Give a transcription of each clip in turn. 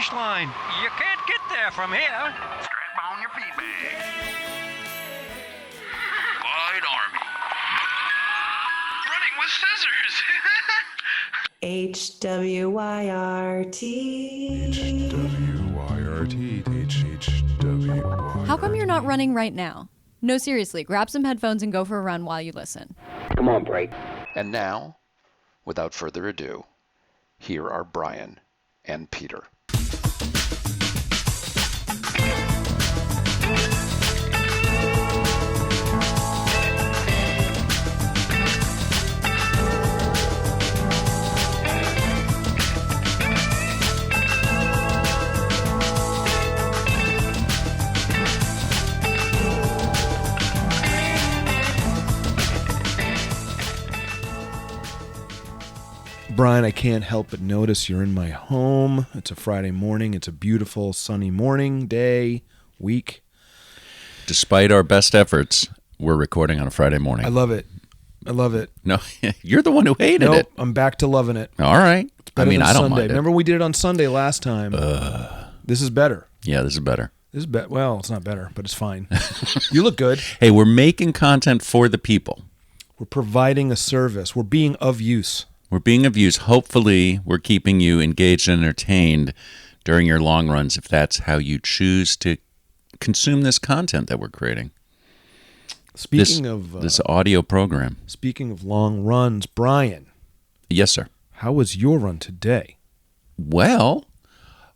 finish line. You can't get there from here. Strap on your feet bag. Clyde Army. Running with scissors. HWYRT. HWYRT. How come you're not running right now? No, seriously, grab some headphones and go for a run while you listen. Come on, Bray. And now, without further ado, here are Bryan and Peter. Bryan, I can't help but notice you're in my home. It's a Friday morning. It's a beautiful sunny morning, day, week. Despite our best efforts, we're recording on a Friday morning. I love it. I love it. No, you're the one who hated it. I'm back to loving it. All right. I mean, I don't Sunday. mind it. Remember we did it on Sunday last time? This is better. Yeah, this is better. Well, it's not better, but it's fine. You look good. Hey, we're making content for the people. We're providing a service. We're being of use. We're being of use. Hopefully, we're keeping you engaged and entertained during your long runs, if that's how you choose to consume this content that we're creating. Speaking of this audio program. Speaking of long runs, Bryan. Yes, sir. How was your run today? Well,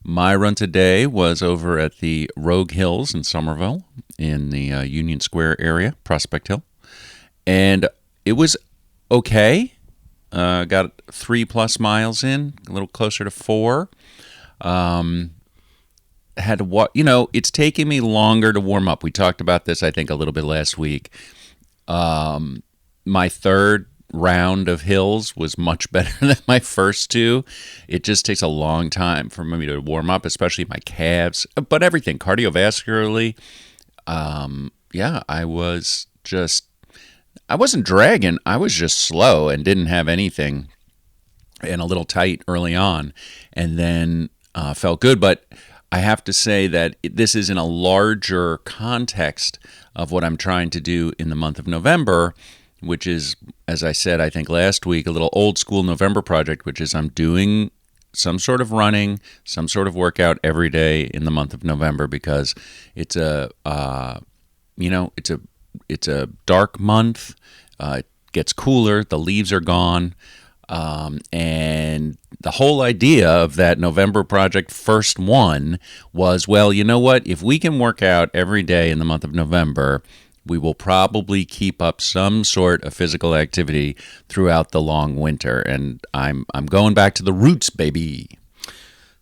my run today was over at the Rogue Hills in Somerville in the Union Square area, Prospect Hill. And it was okay. Got 3+ miles in, a little closer to 4. Had to walk. It's taking me longer to warm up. We talked about this, I think, a little bit last week. My third round of hills was much better than my first two. It just takes a long time for me to warm up, especially my calves, but everything cardiovascularly. I wasn't dragging. I was just slow and didn't have anything and a little tight early on, and then felt good. But I have to say that this is in a larger context of what I'm trying to do in the month of November, which is, as I said, I think last week, a little old school November project, which is I'm doing some sort of running, some sort of workout every day in the month of November, because it's a dark month. It gets cooler. The leaves are gone. And the whole idea of that November project, first one, was, well, you know what? If we can work out every day in the month of November, we will probably keep up some sort of physical activity throughout the long winter. And I'm going back to the roots, baby.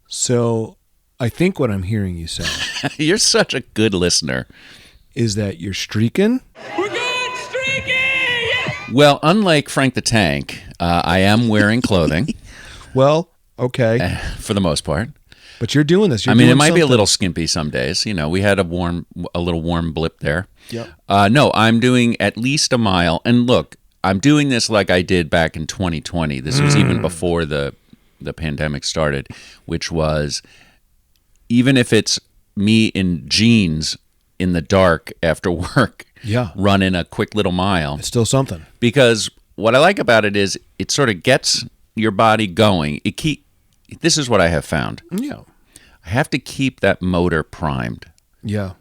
So I think what I'm hearing you say You're such a good listener. Is that you're streaking? We're good streaking! Yeah! Well, unlike Frank the Tank, I am wearing clothing. Well, okay. For the most part. But you're doing this. It might be a little skimpy some days. We had a little warm blip there. Yep. No, I'm doing at least a mile. And look, I'm doing this like I did back in 2020. This was even before the pandemic started, which was, even if it's me in jeans in the dark after work, running a quick little mile. It's still something. Because what I like about it is it sort of gets your body going. This is what I have found. Yeah. I have to keep that motor primed. Yeah.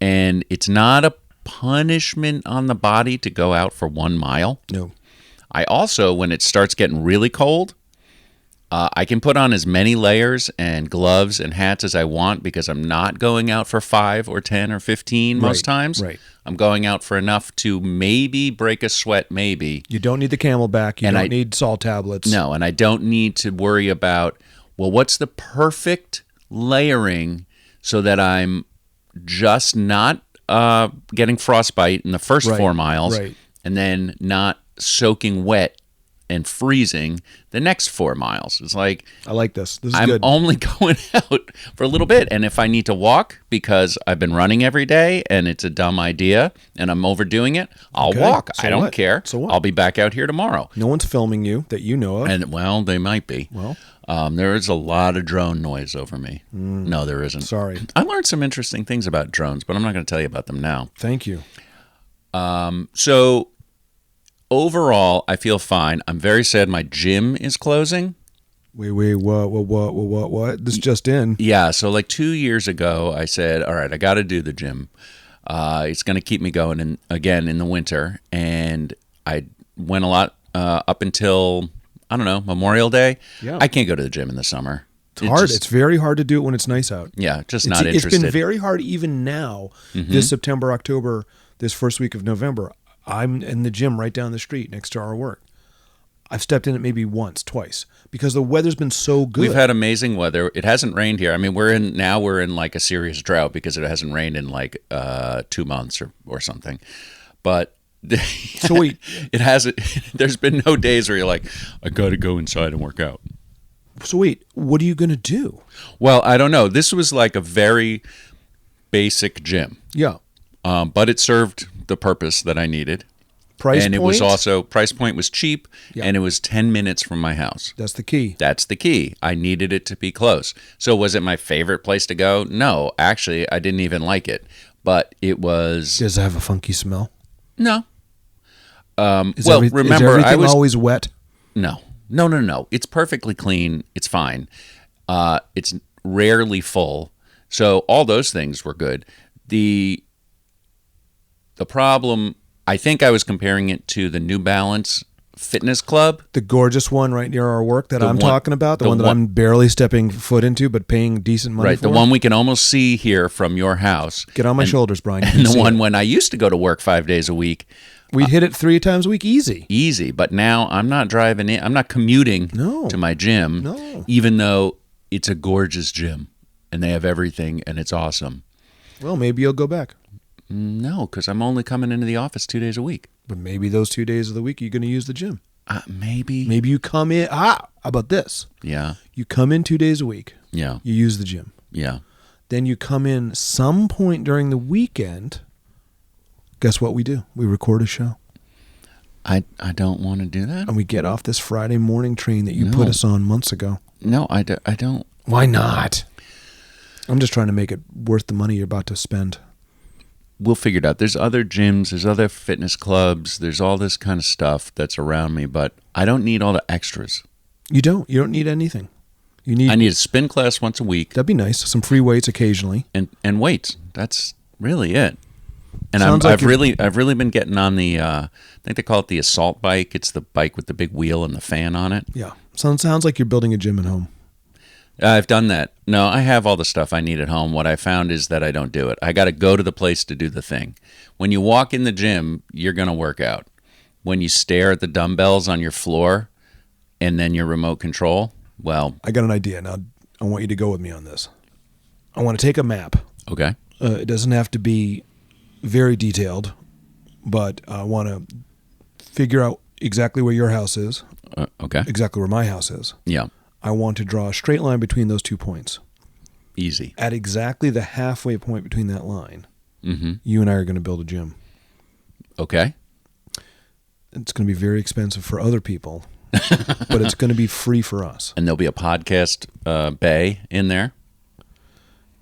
And it's not a punishment on the body to go out for 1 mile. No. I also, when it starts getting really cold, I can put on as many layers and gloves and hats as I want, because I'm not going out for 5 or 10 or 15 most times. Right. I'm going out for enough to maybe break a sweat, maybe. You don't need the Camelback. You don't need salt tablets. No, and I don't need to worry about, well, what's the perfect layering so that I'm just not getting frostbite in the first 4 miles, and then not soaking wet and freezing the next 4 miles. It's like I like this. This is I'm good. only going out for a little bit. And if I need to walk because I've been running every day and it's a dumb idea and I'm overdoing it, I'll Okay. walk. So I don't what? care. So what? I'll be back out here tomorrow. No one's filming you that you know of. And, well, they might be. Well. There is a lot of drone noise over me. No, there isn't. Sorry. I learned some interesting things about drones, but I'm not going to tell you about them now. Thank you. So overall, I feel fine. I'm very sad my gym is closing. Wait, what? This just in. Yeah, so like 2 years ago, I said, all right, I got to do the gym. It's going to keep me going again in the winter. And I went a lot up until, I don't know, Memorial Day. Yeah. I can't go to the gym in the summer. It's hard. just- It's very hard to do it when it's nice out. yeah, just not It's interested. been very hard even now, this September, October, this first week of November. I'm in the gym right down the street next to our work. I've stepped in it maybe once, twice, because the weather's been so good. We've had amazing weather. It hasn't rained here. I mean, we're in like a serious drought because it hasn't rained in like 2 months or something. But So wait. it hasn't. There's been no days where you're like, I got to go inside and work out. So wait, what are you going to do? Well, I don't know. This was like a very basic gym, Yeah. but it served the purpose that I needed. Price and point? it was also price point was cheap, Yeah. and it was 10 minutes from my house. That's the key. That's the key. I needed it to be close. So was it my favorite place to go? No, actually, I didn't even like it. But it was Does it have a funky smell? no. Is Well, is remember, everything I was always wet? no. It's perfectly clean. It's fine. It's rarely full. So all those things were good. The problem, I think I was comparing it to the New Balance Fitness Club. The gorgeous one right near our work that The I'm one- talking about, the the one that one- I'm barely stepping foot into, but paying decent money Right, for. the one we can almost see here from your house. Get on my shoulders, Brian. You can And the see one it. when I used to go to work 5 days a week, We'd hit it 3 times a week, easy. easy. But now I'm not driving in. I'm not commuting No. to my gym, No. even though it's a gorgeous gym and they have everything and it's awesome. Well, maybe you'll go back. No, because I'm only coming into the office 2 days a week. But maybe those 2 days of the week you're going to use the gym. Maybe. Maybe you come in. How about this? Yeah. You come in 2 days a week. Yeah. You use the gym. Yeah. Then you come in some point during the weekend. Guess what we do? We record a show. I don't want to do that. And we get off this Friday morning train that you put No. us on months ago. No, I don't. Why not? I'm just trying to make it worth the money you're about to spend. We'll figure it out. There's other gyms, there's other fitness clubs, there's all this kind of stuff that's around me, but I don't need all the extras. You don't need anything. You need I need a spin class once a week That'd be nice. Some free weights occasionally. and weights. That's really it. And Sounds like I've really been getting on the I think they call it the assault bike. It's the bike with the big wheel and the fan on it. Yeah. Sounds like you're building a gym at home. I've done that. No, I have all the stuff I need at home. What I found is that I don't do it. I got to go to the place to do the thing. When you walk in the gym, you're going to work out. When you stare at the dumbbells on your floor and then your remote control, well, I got an idea. Now, I want you to go with me on this. I want to take a map. okay. It doesn't have to be very detailed, but I want to figure out exactly where your house is, Okay. exactly where my house is. Yeah. I want to draw a straight line between those 2 points. Easy. At exactly the halfway point between that line, Mm-hmm. you and I are going to build a gym. Okay. It's going to be very expensive for other people, but it's going to be free for us. And there'll be a podcast bay in there.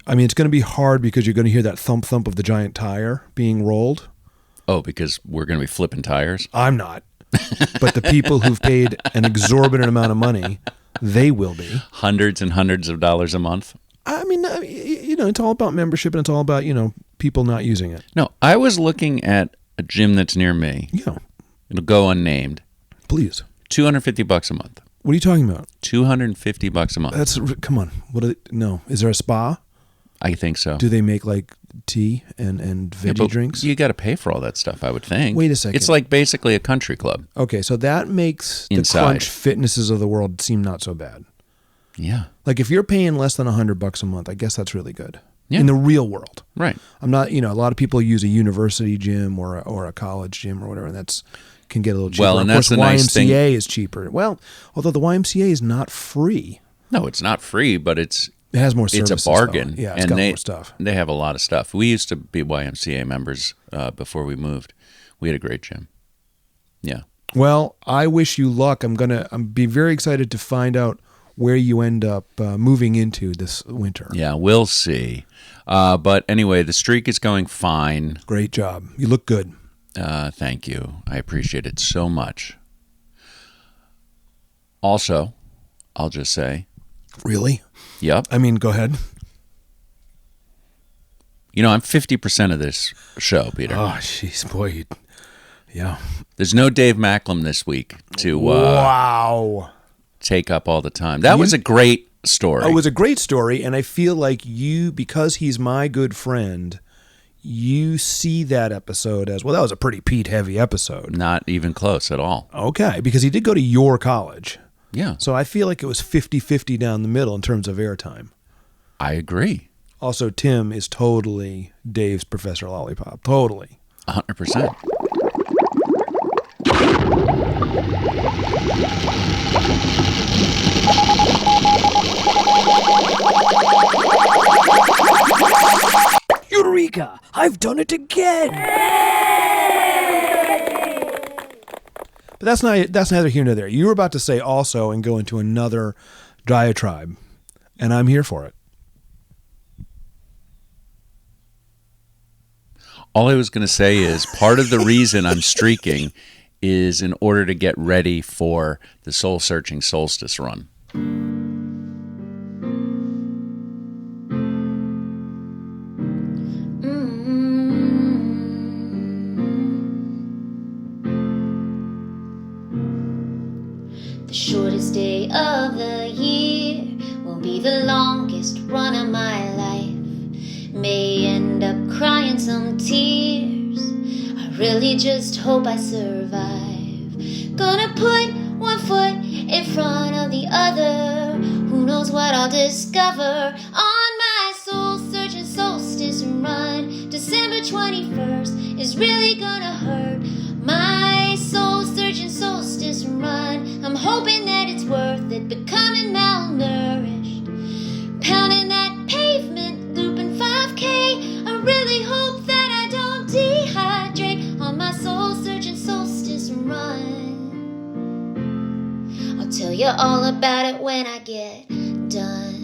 I mean, it's going to be hard because you're going to hear that thump thump of the giant tire being rolled. Oh, because we're going to be flipping tires. I'm not. But the people who've paid an exorbitant amount of money, they will be. Hundreds and hundreds of dollars a month. I mean, it's all about membership and it's all about, people not using it. No, I was looking at a gym that's near me. Yeah, It'll go unnamed. please. $250 a month. What are you talking about? $250 a month. Come on. No. Is there a spa? I think so. Do they make like tea and Yeah, veggie but drinks? You got to pay for all that stuff, I would think. Wait a second. It's like basically a country club. Okay, so that makes Inside. the Crunch Fitnesses of the world seem not so bad. Yeah. Like if you're paying less than $100 a month, I guess that's really good. Yeah. In the real world. Right. I'm not, a lot of people use a university gym or a college gym or whatever, and that's can get a little cheaper. Well, and of course, that's the nice thing. YMCA is cheaper. Well, although the YMCA is not free. No, it's not free, but it has more it's services. a bargain. Though. Yeah, it's and got they, more stuff. They have a lot of stuff. We used to be YMCA members before we moved. We had a great gym. Yeah. Well, I wish you luck. I'm be very excited to find out where you end up moving into this winter. Yeah, we'll see. But anyway, the streak is going fine. Great job. You look good. Thank you. I appreciate it so much. Also, I'll just say. Really? Yep. I mean, go ahead. You know, I'm 50% of this show, Peter. Oh, jeez, boy. Yeah. There's no Dave Macklem this week to wow. take up all the time. That was a great story. It was a great story, and I feel like you, because he's my good friend, you see that episode as, well, that was a pretty Pete-heavy episode. Not even close at all. Okay, because he did go to your college. Yeah. So I feel like it was 50-50 down the middle in terms of airtime. I agree. Also, Tim is totally Dave's Professor Lollipop. Totally. 100%. Eureka! I've done it again! But that's neither here nor there. You were about to say also and go into another diatribe, and I'm here for it. All I was going to say is part of the reason I'm streaking is in order to get ready for the Soul Searching Solstice run. The shortest day of the year will be the longest run of my life. May end up crying some tears. I really just hope I survive. Gonna put one foot in front of the other. Who knows what I'll discover on my soul-searching solstice run. December 21st is really gonna hurt. My soul-searching solstice run. I'm hoping that it's worth it, becoming malnourished. Pounding that pavement, looping 5K. I really hope that I don't dehydrate on my soul-searching solstice run. I'll tell you all about it when I get done.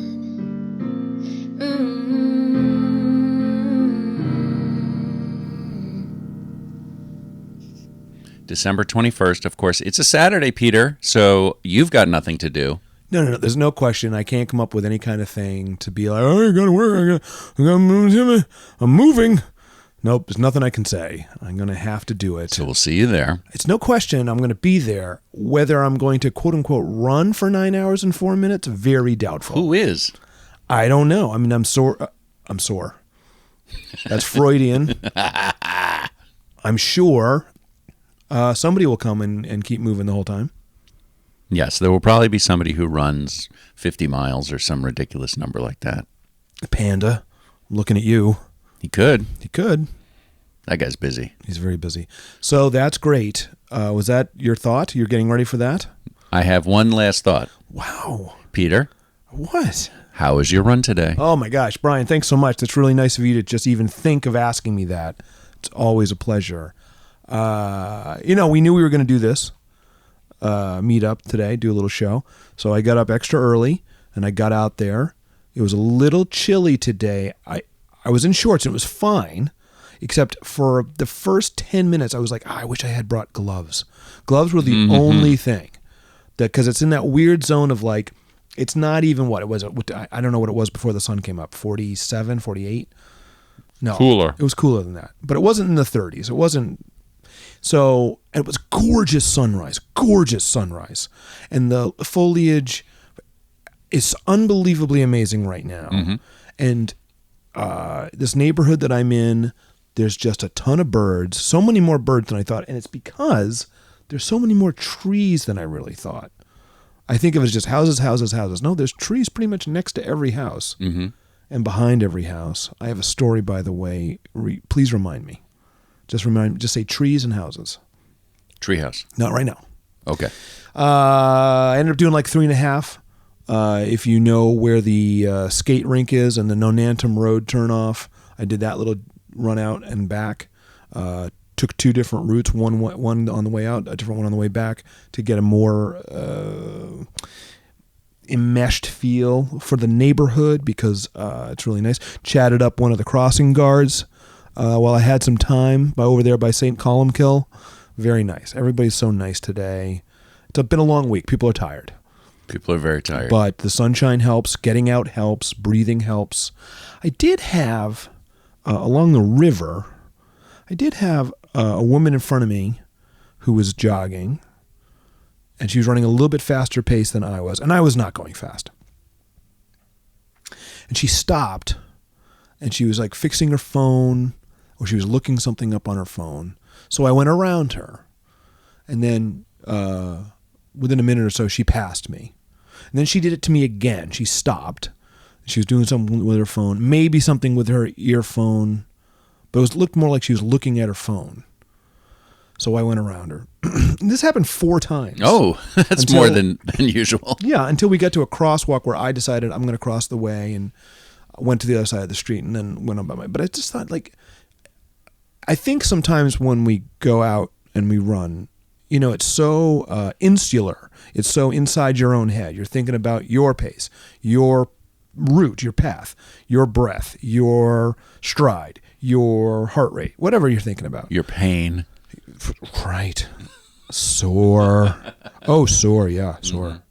December 21st, of course. It's a Saturday, Peter, so you've got nothing to do. No. There's no question. I can't come up with any kind of thing to be like, oh, I got to work. I'm moving. Nope, there's nothing I can say. I'm going to have to do it. So we'll see you there. It's no question I'm going to be there. Whether I'm going to, quote unquote, run for 9 hours and 4 minutes, very doubtful. Who is? I don't know. I mean, I'm sore. That's Freudian. I'm sure somebody will come and keep moving the whole time. Yes, there will probably be somebody who runs 50 miles or some ridiculous number like that. Panda, I'm looking at you. He could. That guy's busy. He's very busy. So that's great. Was that your thought? You're getting ready for that? I have one last thought. Wow. Peter? What? How was your run today? Oh, my gosh. Brian, thanks so much. That's really nice of you to just even think of asking me that. It's always a pleasure. We knew we were going to do this, meet up today, do a little show. So I got up extra early, and I got out there. It was a little chilly today. I was in shorts, and it was fine, except for the first 10 minutes, I was like, I wish I had brought gloves. Gloves were the only thing, because it's in that weird zone of like, it's not even what it was. I don't know what it was before the sun came up, 47, 48? No. Cooler. It was cooler than that, but it wasn't in the 30s. It wasn't. So it was gorgeous sunrise. And the foliage is unbelievably amazing right now. And this neighborhood that I'm in, there's just a ton of birds, so many more birds than I thought. And it's because there's so many more trees than I really thought. I think it was just houses. No, there's trees pretty much next to every house and behind every house. I have a story, by the way. Please remind me. Just say trees and houses. Treehouse. Not right now. Okay. I ended up doing like 3.5. If you know where the skate rink is and the Nonantum Road turnoff, I did that little run out and back. Took 2 different routes, one on the way out, a different one on the way back, to get a more enmeshed feel for the neighborhood, because it's really nice. Chatted up one of the crossing guards while I had some time over there by St. Columkill. Very nice. Everybody's so nice today. It's been a long week. People are tired. People are very tired. But the sunshine helps. Getting out helps. Breathing helps. I did have, along the river, I did have a woman in front of me who was jogging, and she was running a little bit faster pace than I was, and I was not going fast. And she stopped, and she was like fixing her phone, or she was looking something up on her phone. So I went around her, and then within a minute or so, she passed me. And then she did it to me again. She stopped. She was doing something with her phone, maybe something with her earphone, but it looked more like she was looking at her phone. So I went around her. This happened 4 times. Oh, that's more than usual. Yeah, until we got to a crosswalk where I decided I'm going to cross the way, and went to the other side of the street and then went on by my... But I just thought, like, I think sometimes when we go out and we run, you know, it's so insular. It's so inside your own head. You're thinking about your pace, your route, your path, your breath, your stride, your heart rate, whatever you're thinking about. Your pain. Right. Sore. Oh, sore. Yeah, sore.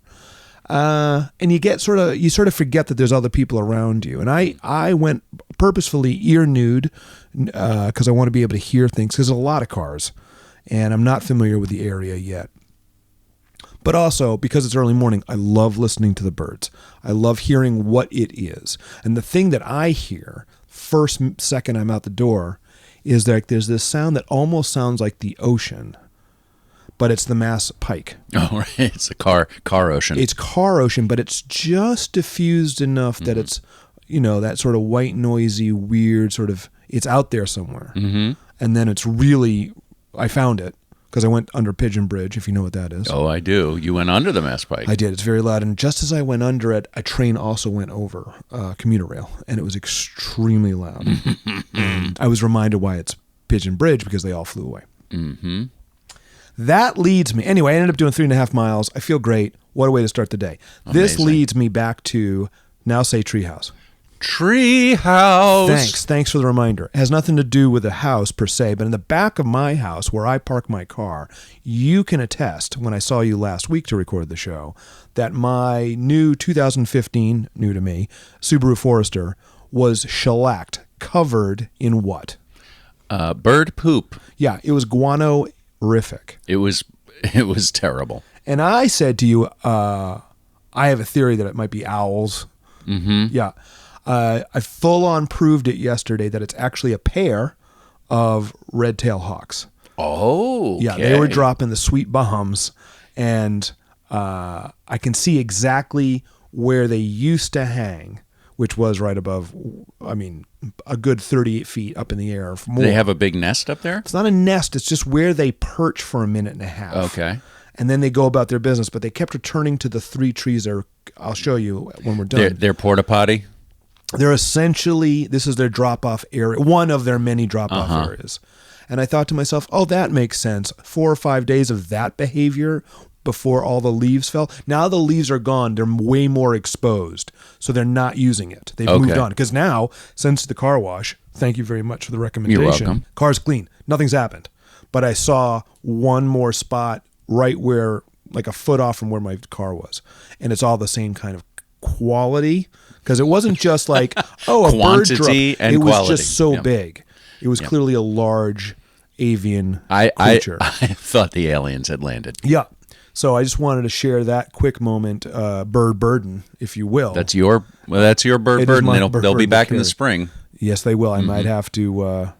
And you sort of forget that there's other people around you. And I went purposefully ear nude because I want to be able to hear things, because there's a lot of cars and I'm not familiar with the area yet. But also, because it's early morning, I love listening to the birds. I love hearing what it is. And the thing that I hear first second I'm out the door is that there's this sound that almost sounds like the ocean, but it's the Mass Pike. Oh, right. It's a car ocean. It's car ocean, but it's just diffused enough that it's, you know, that sort of white, noisy, weird sort of, it's out there somewhere. Mm-hmm. And then it's really, I found it because I went under Pigeon Bridge, if you know what that is. Oh, I do. You went under the Mass Pike. I did. It's very loud. And just as I went under it, a train also went over, commuter rail, and it was extremely loud. And I was reminded why it's Pigeon Bridge, because they all flew away. Mm-hmm. That leads me. Anyway, I ended up doing 3.5 miles. I feel great. What a way to start the day. Amazing. This leads me back to, now say Treehouse. Treehouse. Thanks for the reminder. It has nothing to do with the house per se, but in the back of my house where I park my car, you can attest, when I saw you last week to record the show, that my new 2015, new to me, Subaru Forester was shellacked, covered in what? Bird poop. Yeah, it was guano-rific. It was terrible. And I said to you, I have a theory that it might be owls. Mm-hmm. Yeah. I full-on proved it yesterday that it's actually a pair of red-tailed hawks. Oh, okay. Yeah, they were dropping the sweet bombs, and I can see exactly where they used to hang, which was right above, a good 38 feet up in the air. More. They have a big nest up there? It's not a nest. It's just where they perch for a minute and a half. Okay. And then they go about their business, but they kept returning to the 3 trees there. I'll show you when we're done. They're porta potty? They're essentially, this is their drop-off area, one of their many drop-off areas. And I thought to myself, oh, that makes sense. 4 or 5 days of that behavior before all the leaves fell. Now the leaves are gone. They're way more exposed. So they're not using it. They've moved on. Because now, since the car wash, thank you very much for the recommendation. You're welcome. Car's clean. Nothing's happened. But I saw one more spot right where, like a foot off from where my car was. And it's all the same kind of quality. Because it wasn't just like, oh, a bird drop. And it was quality. just so big. It was clearly a large avian creature. I thought the aliens had landed. Yeah. So I just wanted to share that quick moment, bird burden, if you will. That's your bird burden. They'll be back in the spring. Yes, they will. I might have to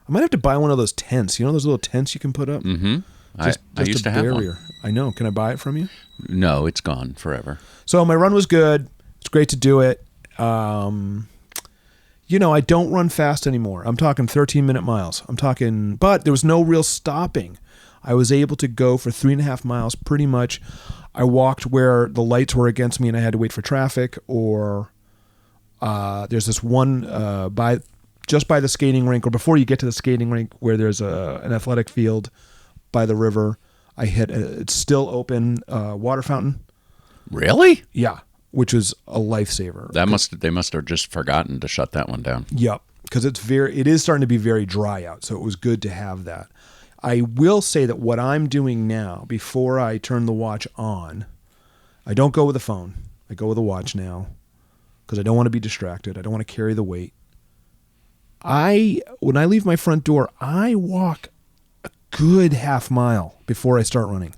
buy one of those tents. You know those little tents you can put up? Mm-hmm. I used to have one. I know. Can I buy it from you? No, it's gone forever. So my run was good. It's great to do it. I don't run fast anymore. I'm talking 13-minute miles. But there was no real stopping. I was able to go for 3.5 miles pretty much. I walked where the lights were against me and I had to wait for traffic, or there's this one just by the skating rink, or before you get to the skating rink, where there's an athletic field by the river. I hit it's still open water fountain. Really? Yeah, which was a lifesaver. They must have just forgotten to shut that one down. Yep, because it is starting to be very dry out, so it was good to have that. I will say that what I'm doing now, before I turn the watch on, I don't go with a phone. I go with a watch now because I don't want to be distracted. I don't want to carry the weight. When I leave my front door, I walk a good half mile before I start running.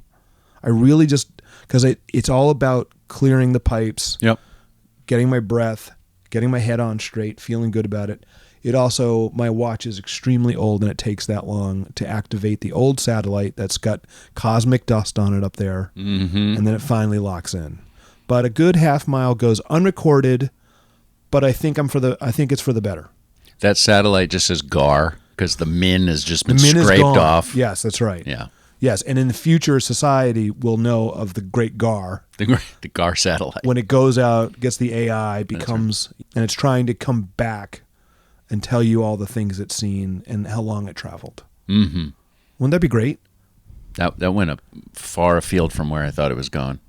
I really just, because it's all about clearing the pipes, Yep. getting my breath, getting my head on straight, feeling good about it. It also, my watch is extremely old and it takes that long to activate the old satellite that's got cosmic dust on it up there. Mm-hmm. And then it finally locks in. But a good half mile goes unrecorded, but I think it's for the better. That satellite just says GAR because the min has just been The min is scraped gone. off. Yes, that's right. Yeah. Yes, and in the future, society will know of the great GAR. The GAR satellite. When it goes out, gets the AI, and it's trying to come back and tell you all the things it's seen and how long it traveled. Mm-hmm. Wouldn't that be great? That went far afield from where I thought it was going.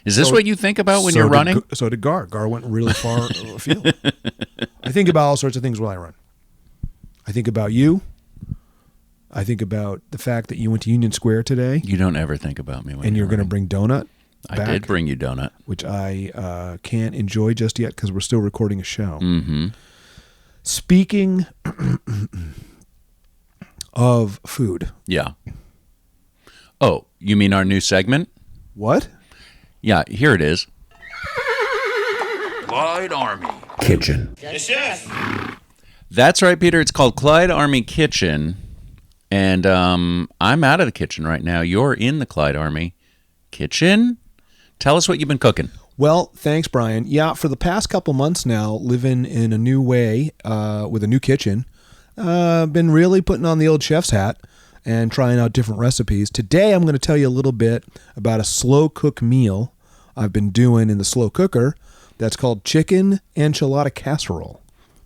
Is this what you think about when you're running? So did GAR. GAR went really far afield. I think about all sorts of things while I run. I think about you. I think about the fact that you went to Union Square today. You don't ever think about me when and you're going to running. bring donut back. I did bring you donut. Which I can't enjoy just yet because we're still recording a show. Mm-hmm. Speaking of food. Yeah. Oh, you mean our new segment? What? Yeah, here it is. Clyde Army Kitchen. That's right, Peter. It's called Clyde Army Kitchen. And I'm out of the kitchen right now. You're in the Clyde Army Kitchen. Tell us what you've been cooking. Well, thanks, Brian. Yeah, for the past couple months now, living in a new way with a new kitchen, been really putting on the old chef's hat and trying out different recipes. Today, I'm going to tell you a little bit about a slow cook meal I've been doing in the slow cooker that's called chicken enchilada casserole.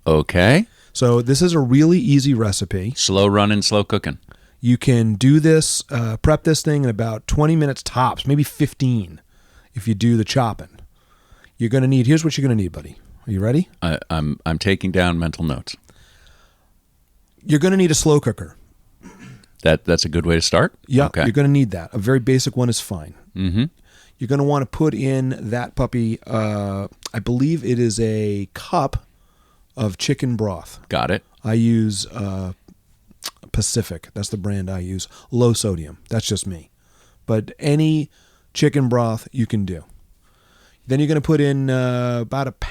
Okay. So this is a really easy recipe. Slow running, slow cooking. You can do this, prep this thing in about 20 minutes tops, maybe 15 if you do the chopping. You're going to need, here's what you're going to need, buddy. Are you ready? I'm taking down mental notes. You're going to need a slow cooker. That's a good way to start? Yeah, Okay. You're going to need that. A very basic one is fine. Mm-hmm. You're going to want to put in that puppy, I believe it is a cup of chicken broth. Got it. I use Pacific. That's the brand I use. Low sodium. That's just me. But any chicken broth you can do. Then you're going to put in about 1.33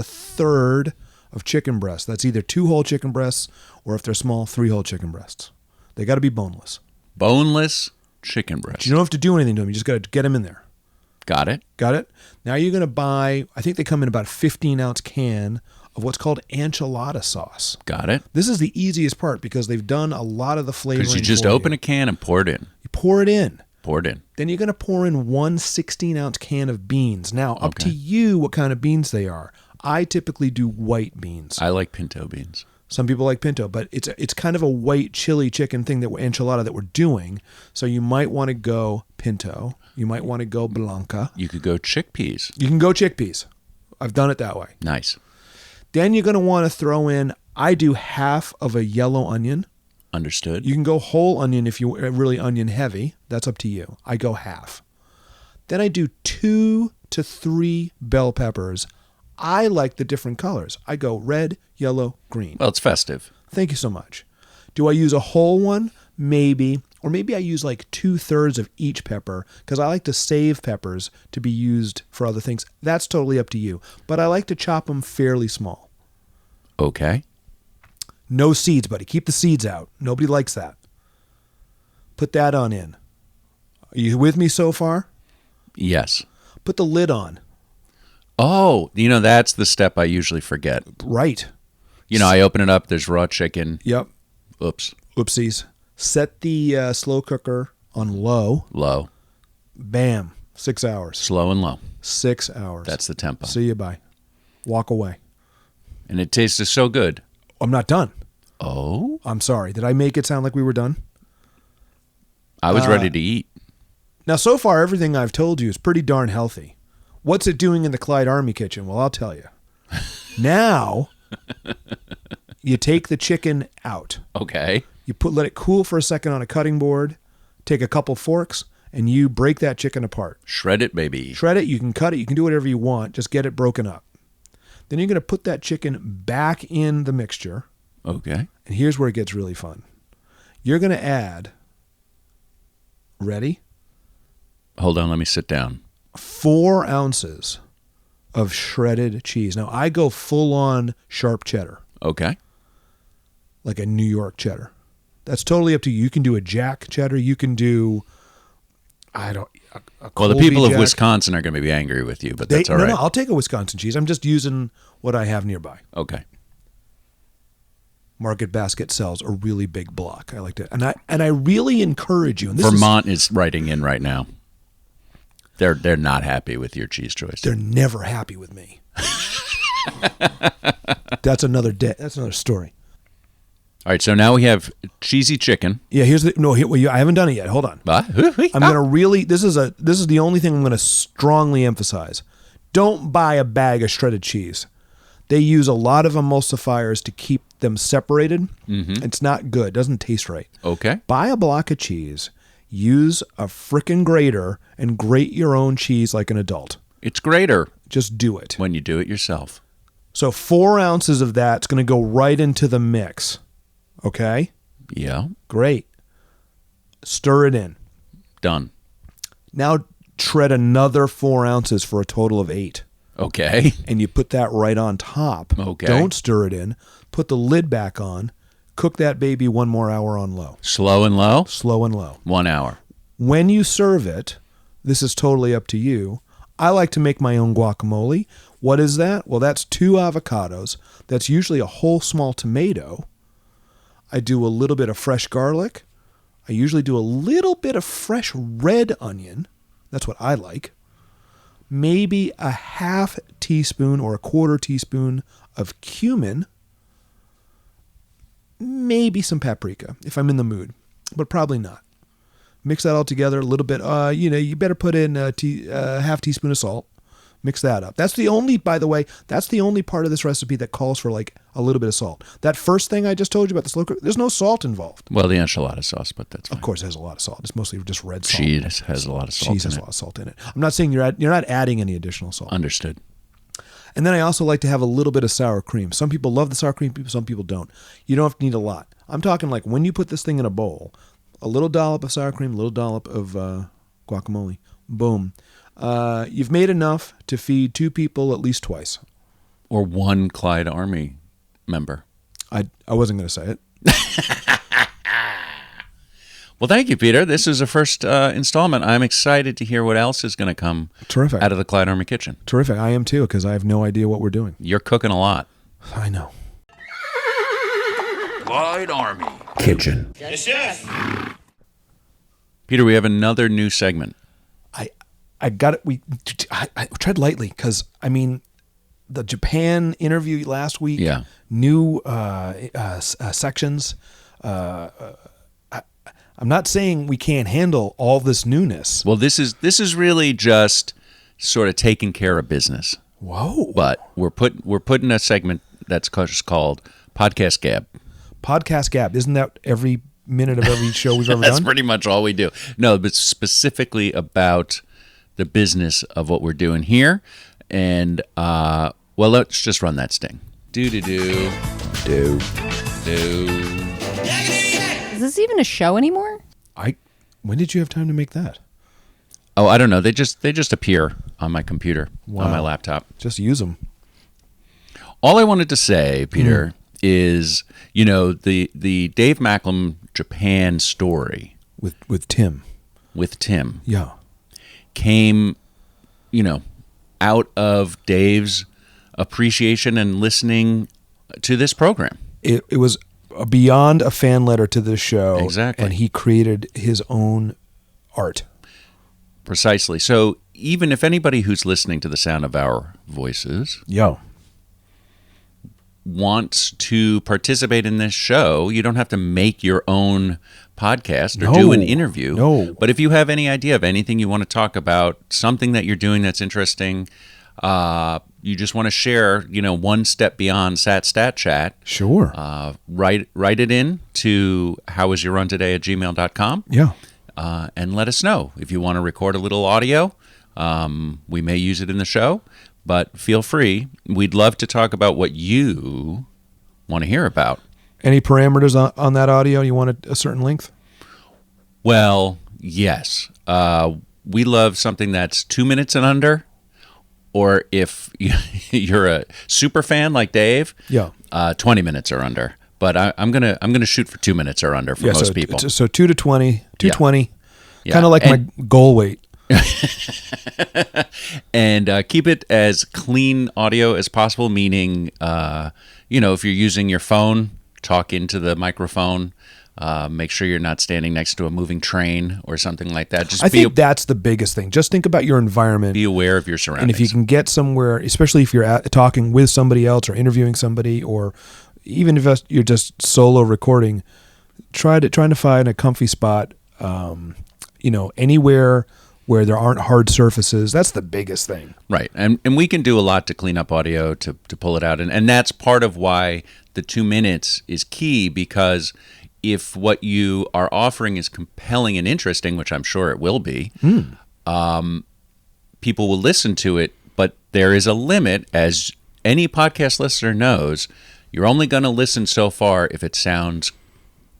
pounds of chicken breasts. That's either 2 whole chicken breasts or if they're small, 3 whole chicken breasts. They got to be boneless. Boneless chicken breast. You don't have to do anything to them. You just got to get them in there. Got it. Got it? Now you're going to buy, I think they come in about a 15-ounce can of what's called enchilada sauce. Got it. This is the easiest part because they've done a lot of the flavoring. Because you just for open you. a can and pour it in. You pour it in. Pour it in. Then you're going to pour in 1 16-ounce can of beans. Now, up Okay. to you what kind of beans they are. I typically do white beans. I like pinto beans. Some people like pinto, but it's kind of a white chili chicken thing enchilada that we're doing. So you might want to go pinto. You might want to go blanca. You could go chickpeas. You can go chickpeas. I've done it that way. Nice. Then you're going to want to throw in, I do half of a yellow onion. Understood. You can go whole onion if you're really onion heavy. That's up to you. I go half. Then I do 2 to 3 bell peppers. I like the different colors. I go red, yellow, green. Well, it's festive. Thank you so much. Do I use a whole one? Maybe. Or maybe I use like 2/3 of each pepper because I like to save peppers to be used for other things. That's totally up to you. But I like to chop them fairly small. Okay. No seeds, buddy. Keep the seeds out. Nobody likes that. Put that on in. Are you with me so far? Yes. Put the lid on. Oh, that's the step I usually forget. Right. I open it up. There's raw chicken. Yep. Oops. Oopsies. Set the slow cooker on low. Low. Bam. 6 hours. Slow and low. 6 hours. That's the tempo. See you, bye. Walk away. And it tasted so good. I'm not done. Oh? I'm sorry. Did I make it sound like we were done? I was ready to eat. Now, so far, everything I've told you is pretty darn healthy. What's it doing in the Clyde Army Kitchen? Well, I'll tell you. Now, you take the chicken out. Okay. You let it cool for a second on a cutting board, take a couple forks, and you break that chicken apart. Shred it, baby. Shred it, you can cut it, you can do whatever you want, just get it broken up. Then you're going to put that chicken back in the mixture. Okay. And here's where it gets really fun. You're going to add, ready? Hold on, let me sit down. 4 ounces of shredded cheese. Now, I go full on sharp cheddar. Okay. Like a New York cheddar. That's totally up to you. You can do a Jack cheddar. You can do, a Well, the people Colby of Jack. Wisconsin are going to be angry with you, but that's all right. No, I'll take a Wisconsin cheese. I'm just using what I have nearby. Okay. Market Basket sells a really big block. I like to, and I really encourage you. And this Vermont is writing in right now. They're not happy with your cheese choice. They're never happy with me. That's another day. That's another story. All right, so now we have cheesy chicken. Yeah, I haven't done it yet. Hold on. I'm going to really, this is the only thing I'm going to strongly emphasize. Don't buy a bag of shredded cheese. They use a lot of emulsifiers to keep them separated. Mm-hmm. It's not good. It doesn't taste right. Okay. Buy a block of cheese, use a frickin' grater, and grate your own cheese like an adult. It's greater Just do it. when you do it yourself. So 4 ounces of that's going to go right into the mix. Okay? Yeah. Great. Stir it in. Done. Now shred another 4 ounces for a total of 8. Okay. And you put that right on top. Okay. Don't stir it in. Put the lid back on. Cook that baby 1 more hour on low. Slow and low? Slow and low. 1 hour. When you serve it, this is totally up to you. I like to make my own guacamole. What is that? Well, that's 2 avocados. That's usually a whole small tomato. I do a little bit of fresh garlic. I usually do a little bit of fresh red onion. That's what I like. Maybe a half teaspoon or a quarter teaspoon of cumin. Maybe some paprika if I'm in the mood, but probably not. Mix that all together a little bit. You better put in a half teaspoon of salt. Mix that up. That's the only part of this recipe that calls for like a little bit of salt. That first thing I just told you about the slow cook, there's no salt involved. Well, the enchilada sauce, but that's fine. Of course, it has a lot of salt. It's mostly just red salt. Cheese has a lot of salt Cheese in has it. a lot of salt in it. I'm not saying you're not adding any additional salt. Understood. And then I also like to have a little bit of sour cream. Some people love the sour cream, some people don't. You don't have to need a lot. I'm talking like when you put this thing in a bowl, a little dollop of sour cream, a little dollop of guacamole. Boom. You've made enough to feed 2 people at least twice. Or 1 Clyde Army member. I wasn't going to say it. Well, thank you, Peter. This is the first installment. I'm excited to hear what else is going to come Terrific. out of the Clyde Army Kitchen. Terrific. I am too, because I have no idea what we're doing. You're cooking a lot. I know. Clyde Army. Kitchen. Peter, we have another new segment. I got it. I tread lightly because, I mean, the Japan interview last week, Yeah. new sections. I'm not saying we can't handle all this newness. Well, this is really just sort of taking care of business. Whoa. But we're putting a segment that's just called Podcast Gab. Podcast Gab. Isn't that every minute of every show we've ever That's done? pretty much all we do. No, but specifically about the business of what we're doing here. And, well, let's just run that sting. Do. Is this even a show anymore? When did you have time to make that? Oh, I don't know. They just appear on my computer, on my Wow. laptop. Just use them. All I wanted to say, Peter, is, the Dave Macklem Japan story With Tim. with Tim Yeah. came, out of Dave's appreciation and listening to this program. It was beyond a fan letter to this show. Exactly. And he created his own art. Precisely. So even if anybody who's listening to the sound of our voices wants to participate in this show, you don't have to make your own podcast or do an interview. No. But if you have any idea of anything you want to talk about, something that you're doing that's interesting, you just want to share, one step beyond sat chat. Sure. Write it in to howwasyourruntoday@gmail.com. Yeah. And let us know if you want to record a little audio. We may use it in the show, but feel free. We'd love to talk about what you want to hear about. Any parameters on that audio? You want a certain length? Well, yes. We love something that's 2 minutes and under, or if you're a super fan like Dave, 20 minutes or under. But I'm gonna shoot for 2 minutes or under for most people. So 2 to 20, 220, Yeah. kind of like my goal weight. And keep it as clean audio as possible, meaning, if you're using your phone, talk into the microphone. Make sure you're not standing next to a moving train or something like that. I think that's the biggest thing. Just think about your environment. Be aware of your surroundings. And if you can get somewhere, especially if you're talking with somebody else or interviewing somebody, or even if you're just solo recording, trying to find a comfy spot, anywhere where there aren't hard surfaces. That's the biggest thing. Right. And we can do a lot to clean up audio, to pull it out. And that's part of why the 2 minutes is key, because if what you are offering is compelling and interesting, which I'm sure it will be, people will listen to it. But there is a limit, as any podcast listener knows. You're only going to listen so far if it sounds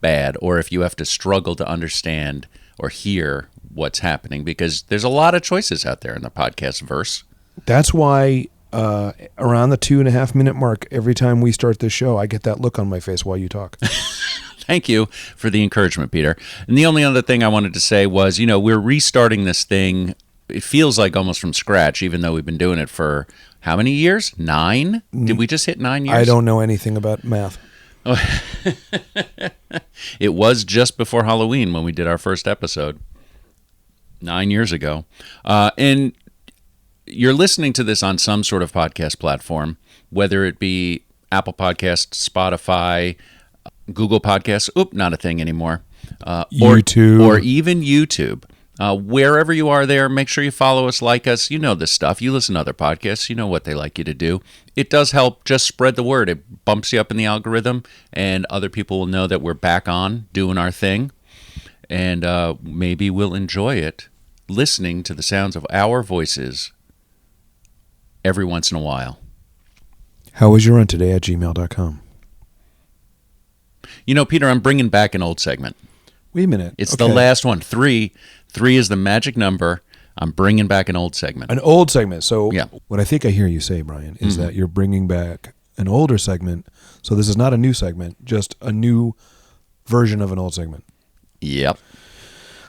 bad, or if you have to struggle to understand or hear what's happening, because there's a lot of choices out there in the podcast verse. That's why around the 2.5 minute mark, every time we start this show, I get that look on my face while you talk. Thank you for the encouragement, Peter. And the only other thing I wanted to say was, we're restarting this thing. It feels like almost from scratch, even though we've been doing it for how many years? 9? Did we just hit 9 years? I don't know anything about math. It was just before Halloween when we did our first episode 9 years ago. And you're listening to this on some sort of podcast platform, whether it be Apple Podcasts, Spotify, Google Podcasts. Not a thing anymore. YouTube. Or even YouTube. Wherever you are there, make sure you follow us, like us. You know this stuff. You listen to other podcasts. You know what they like you to do. It does help. Just spread the word. It bumps you up in the algorithm, and other people will know that we're back on doing our thing. And maybe we'll enjoy it, listening to the sounds of our voices every once in a while. How was your run today @gmail.com? Peter, I'm bringing back an old segment. Wait a minute. It's the last one. 3 is the magic number. I'm bringing back an old segment. An old segment. So yeah. What I think I hear you say, Bryan, is that you're bringing back an older segment. So this is not a new segment, just a new version of an old segment. Yep.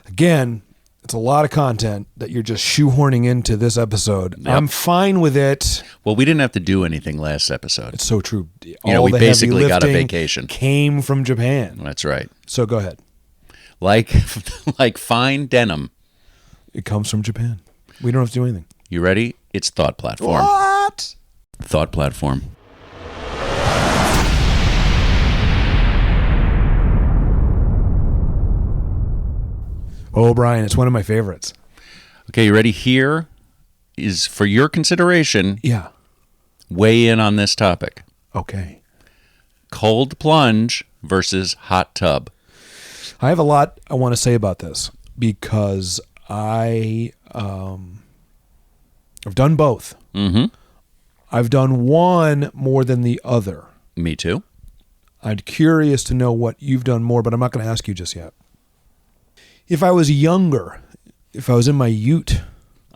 Again, it's a lot of content that you're just shoehorning into this episode. Yep. I'm fine with it. Well, we didn't have to do anything last episode. It's so true. We the basically heavy got a lifting vacation. Came from Japan. That's right. So go ahead. Like fine denim. It comes from Japan. We don't have to do anything. You ready? It's Thought Platform. What? Thought Platform. Oh, Bryan, it's one of my favorites. Okay, you ready? Here is for your consideration. Yeah. Weigh in on this topic. Okay. Cold plunge versus hot tub. I have a lot I want to say about this because I've done both. Mm-hmm. I've done one more than the other. Me too. I'm curious to know what you've done more, but I'm not going to ask you just yet. If I was younger, if I was in my ute,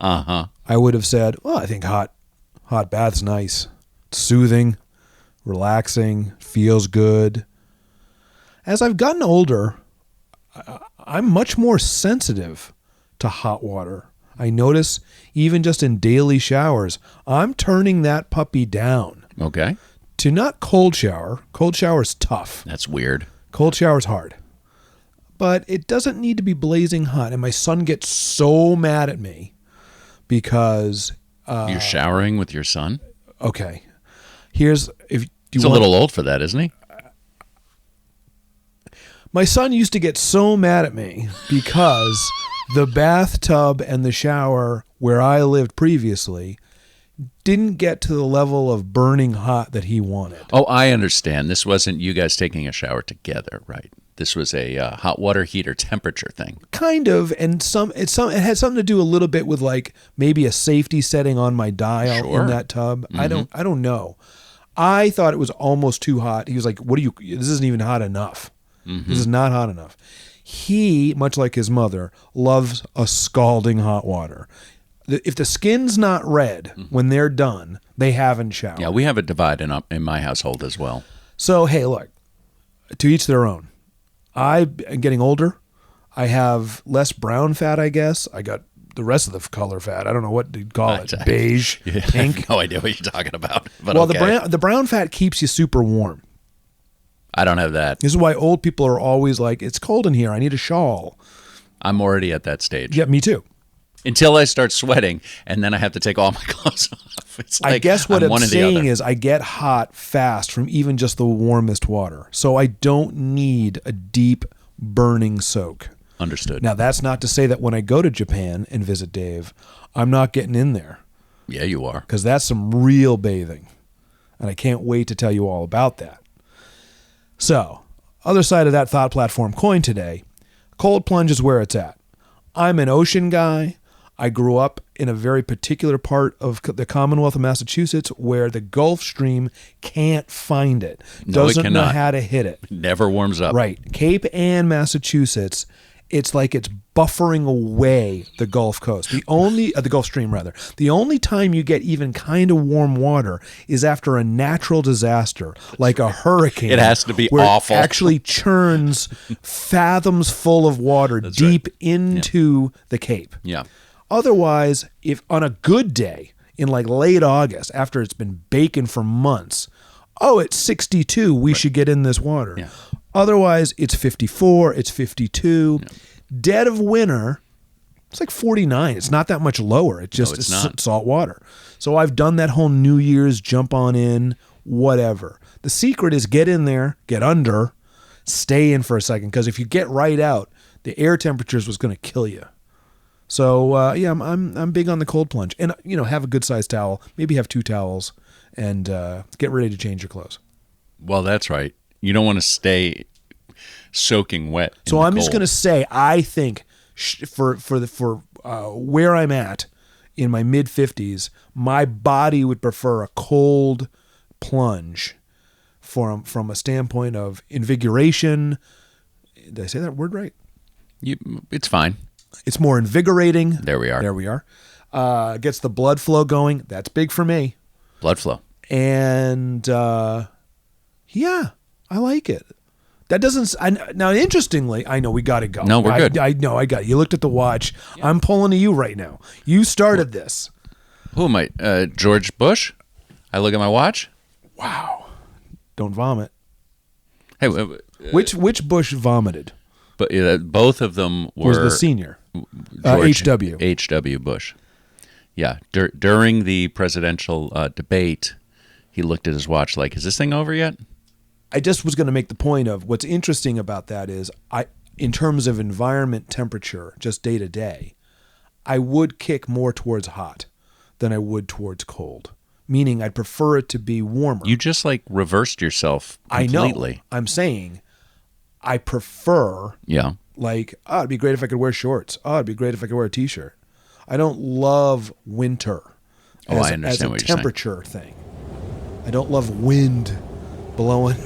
I would have said, well, I think hot bath's nice. It's soothing, relaxing, feels good. As I've gotten older, I'm much more sensitive to hot water. I notice even just in daily showers, I'm turning that puppy down Okay. to not cold shower. Cold shower is tough. That's weird. Cold shower is hard. But it doesn't need to be blazing hot. And my son gets so mad at me because You're showering with your son? okay. Here's if you He's a little old for that, isn't he? My son used to get so mad at me because the bathtub and the shower where I lived previously didn't get to the level of burning hot that he wanted. Oh, I understand. This wasn't you guys taking a shower together, right? This was a hot water heater temperature thing. Kind of, and it had something to do a little bit with like maybe a safety setting on my dial Sure. in that tub. I don't know. I thought it was almost too hot. He was like, this isn't even hot enough. This is not hot enough. He, much like his mother, loves a scalding hot water. If the skin's not red when they're done, they haven't showered. Yeah, we have a divide in my household as well. So, hey, look, to each their own. I'm getting older. I have less brown fat, I guess. I got the rest of the color fat. I don't know what to call it. Beige, Yeah, I pink. have no idea what you're talking about. But Well, okay. the brown fat keeps you super warm. I don't have that. This is why old people are always like, it's cold in here. I need a shawl. I'm already at that stage. Yeah, me too. Until I start sweating, and then I have to take all my clothes off. It's like I guess what I'm one or the saying other. is I get hot fast from even just the warmest water. So I don't need a deep burning soak. Understood. Now, that's not to say that when I go to Japan and visit Dave, I'm not getting in there, Yeah, you are. because that's some real bathing. And I can't wait to tell you all about that. So, other side of that thought platform coin today, cold plunge is where it's at. I'm an ocean guy. I grew up in a very particular part of the Commonwealth of Massachusetts where the Gulf Stream can't find it. No, it Doesn't know cannot. how to hit it. Never warms up. Right. Cape Ann, Massachusetts, it's like it's buffering away the Gulf Coast. The Gulf Stream rather. The only time you get even kind of warm water is after a natural disaster, like a hurricane. It has to be where awful. It actually churns fathoms full of water deep into the Cape. Yeah. Otherwise, if on a good day in like late August, after it's been baking for months, it's 62, we should get in this water. Yeah. Otherwise, it's 54, it's 52. Yeah. Dead of winter, it's like 49. It's not that much lower. It's just it's not. Salt water. So I've done that whole New Year's jump on in, whatever. The secret is get in there, get under, stay in for a second, because if you get right out, the air temperatures was going to kill you. So I'm big on the cold plunge, and have a good sized towel. Maybe have 2 towels, and get ready to change your clothes. Well, that's right. You don't want to stay soaking wet. So I'm just going to say, I think for where I'm at in my mid 50s, my body would prefer a cold plunge from a standpoint of invigoration. Did I say that word right? It's fine. It's more invigorating. There we are. There we are. Gets the blood flow going. That's big for me. Blood flow. And yeah, I like it. That doesn't. Now, interestingly, I know we got to go. No, we're good. I know. I got it. You looked at the watch. Yeah. I'm pulling to you right now. You started this. Who am I? George Bush? I look at my watch. Wow. Don't vomit. Hey, which Bush vomited? But both of them were Was the senior? George H.W. H.W. Bush. Yeah. During the presidential debate, he looked at his watch like, "Is this thing over yet?" I just was going to make the point of what's interesting about that is in terms of environment temperature, just day to day, I would kick more towards hot than I would towards cold. Meaning I'd prefer it to be warmer. You just like reversed yourself completely. I know. I'm saying I prefer like, it'd be great if I could wear shorts. It'd be great if I could wear a t-shirt. I don't love winter I understand as a what you're temperature thing. I don't love wind blowing,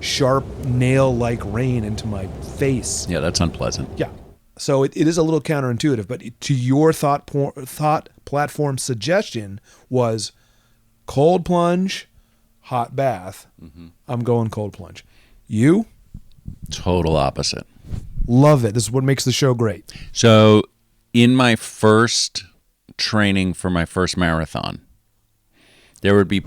sharp nail-like rain into my face. Yeah, that's unpleasant. Yeah. So it is a little counterintuitive, but to your thought platform suggestion was cold plunge, hot bath. Mm-hmm. I'm going cold plunge. You? Total opposite. Love it. This is what makes the show great. So in my first training for my first marathon, there would be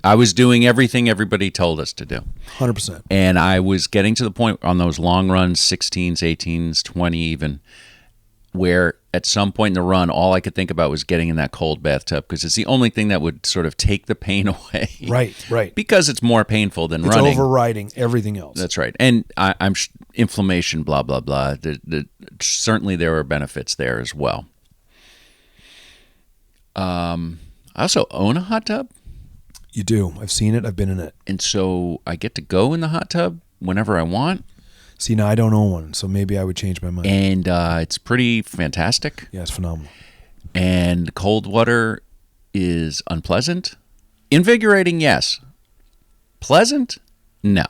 I was doing everything everybody told us to do. 100%. And I was getting to the point on those long runs, 16s, 18s, 20 even, where at some point in the run, all I could think about was getting in that cold bathtub because it's the only thing that would sort of take the pain away. Right. Because it's more painful than It's running. overriding everything else. That's right. And I'm inflammation, blah, blah, blah. Certainly there are benefits there as well. I also own a hot tub. You do. I've seen it. I've been in it. And so I get to go in the hot tub whenever I want. See, now I don't own one, so maybe I would change my mind. And it's pretty fantastic. Yeah, it's phenomenal. And cold water is unpleasant. Invigorating, yes. Pleasant? No.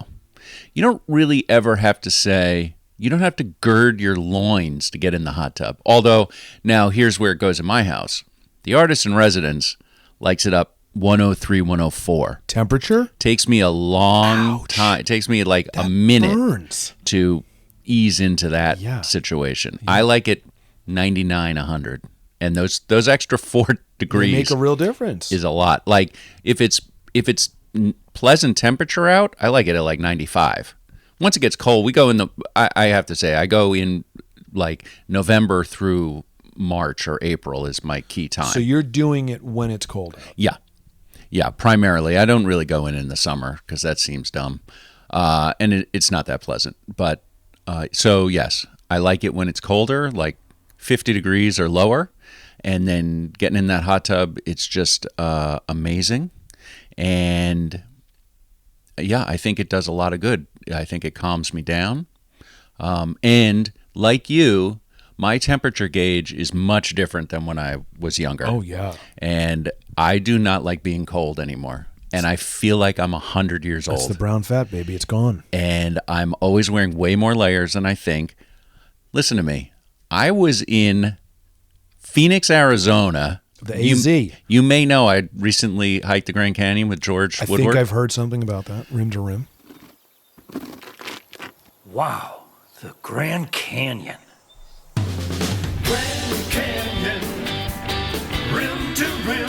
You don't really ever have to say, you don't have to gird your loins to get in the hot tub. Although, now here's where it goes in my house. The artist in residence likes it up 103, 104. Temperature? Takes me a long time. It takes me like a minute Burns. to ease into that Yeah. situation. I like it 99, 100. And those extra 4 They degrees make a real difference. is a lot. Like if it's pleasant temperature out, I like it at like 95. Once it gets cold, we go in I have to say, I go in like November through March or April is my key time. So you're doing it when it's cold out. Yeah, primarily. I don't really go in the summer because that seems dumb. And it's not that pleasant. But so, yes, I like it when it's colder, like 50 degrees or lower. And then getting in that hot tub, it's just amazing. And, yeah, I think it does a lot of good. I think it calms me down. And like you, my temperature gauge is much different than when I was younger. Oh, yeah. And I do not like being cold anymore. And I feel like I'm 100 years That's old. the brown fat, baby. It's gone. And I'm always wearing way more layers than I think. Listen to me. I was in Phoenix, Arizona. The AZ. You may know I recently hiked the Grand Canyon with George I Woodward. think I've heard something about that, rim to rim. Wow, the Grand Canyon. Grand Canyon, rim to rim.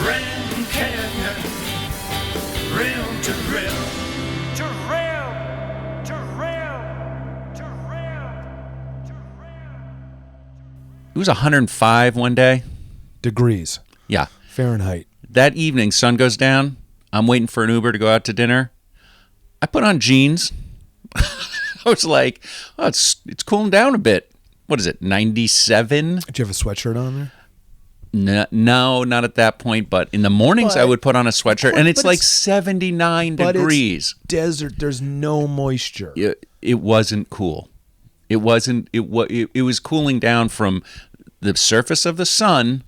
Grand Canyon, rim to rim. To rim, to rim, to rim, to rim. It was 105 one day. Degrees. Yeah. Fahrenheit. That evening, sun goes down. I'm waiting for an Uber to go out to dinner. I put on jeans. I was like, oh, it's cooling down a bit. What is it, 97? Did you have a sweatshirt on No, there? not at that point. But in the mornings, I would put on a sweatshirt, and it's but like it's- 79 But degrees. it's desert. There's no moisture. It wasn't cool. It wasn't. It was cooling down from the surface of the sun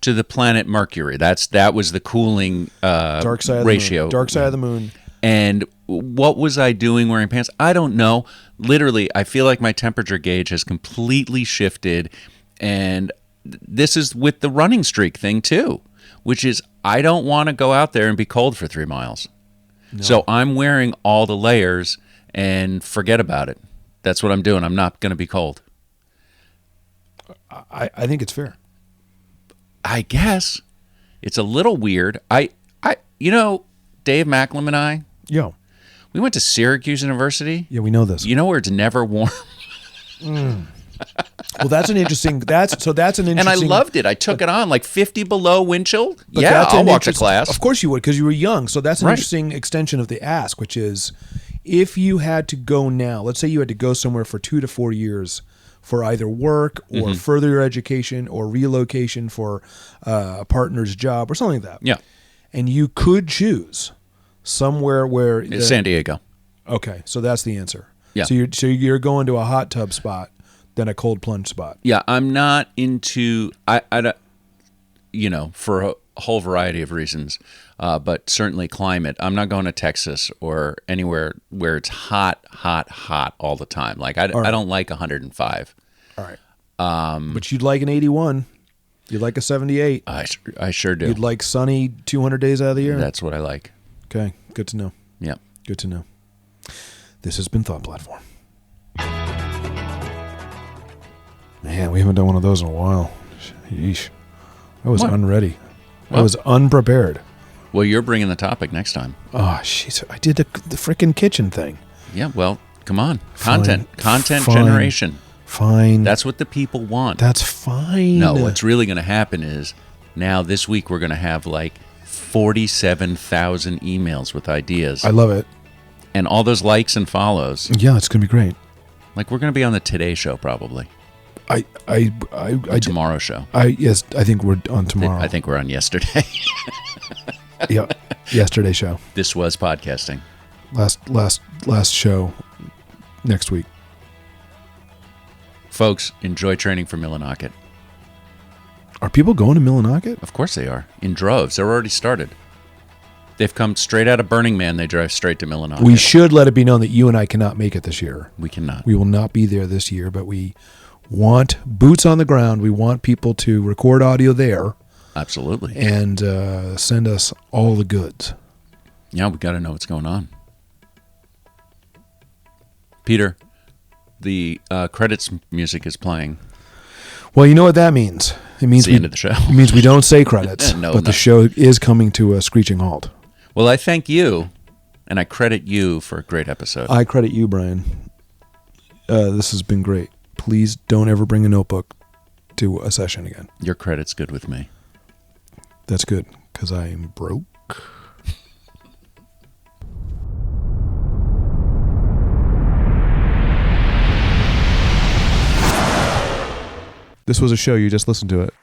to the planet Mercury. That was the cooling Dark side of ratio. the moon. Dark side of the moon. And what was I doing wearing pants? I don't know. Literally, I feel like my temperature gauge has completely shifted. And this is with the running streak thing too, which is I don't want to go out there and be cold for 3 miles. No. So I'm wearing all the layers and forget about it. That's what I'm doing. I'm not going to be cold. I think it's fair. I guess it's a little weird. Dave Macklem and I, Yeah. we went to Syracuse University. Yeah, we know this. You know where it's never warm? Well, that's an interesting. That's an interesting. And I loved it. I took it on like 50 below wind chill. But Yeah, that's I'll an walk to interest- class. Of course you would, because you were young. So that's an Right. interesting extension of the ask, which is, if you had to go now, let's say you had to go somewhere for 2 to 4 years for either work or further your education or relocation for a partner's job or something like that. Yeah. And you could choose somewhere where It's San Diego. Okay, so that's the answer. Yeah. So you're going to a hot tub spot than a cold plunge spot. Yeah, I'm not into I don't, for a whole variety of reasons, but certainly climate. I'm not going to Texas or anywhere where it's hot all the time. Like I don't like 105. All right. But you'd like an 81. You'd like a 78. I sure do. You'd like sunny 200 days out of the year. That's what I like. Okay, good to know. Yeah. Good to know. This has been Thought Platform. Man, we haven't done one of those in a while. Yeesh. I was What? unready. I Well- was unprepared. Well, you're bringing the topic next time. Oh, jeez. I did the freaking kitchen thing. Yeah, well, come on. Fine. Content Fine. generation. Fine. That's what the people want. That's fine. No, what's really going to happen is now this week we're going to have like 47,000 emails with ideas. I love it. And all those likes and follows. Yeah, it's going to be great. Like we're going to be on the Today Show probably. The Tomorrow Show. Yes, I think we're on tomorrow. I think we're on yesterday. Yeah, yesterday show. This was podcasting. Last show next week. Folks, enjoy training for Millinocket. Are people going to Millinocket? Of course they are. In droves. They're already started. They've come straight out of Burning Man. They drive straight to Millinocket. We should let it be known that you and I cannot make it this year. We cannot. We will not be there this year, but we want boots on the ground. We want people to record audio there Absolutely. and send us all the goods. Yeah, we got to know what's going on. Peter, the credits music is playing. Well, you know what that means. It means It's the end of the show. It means we don't say credits, No, but no. the show is coming to a screeching halt. Well, I thank you, and I credit you for a great episode. I credit you, Brian. This has been great. Please don't ever bring a notebook to a session again. Your credit's good with me. That's good, because I am broke. This was a show. You just listened to it.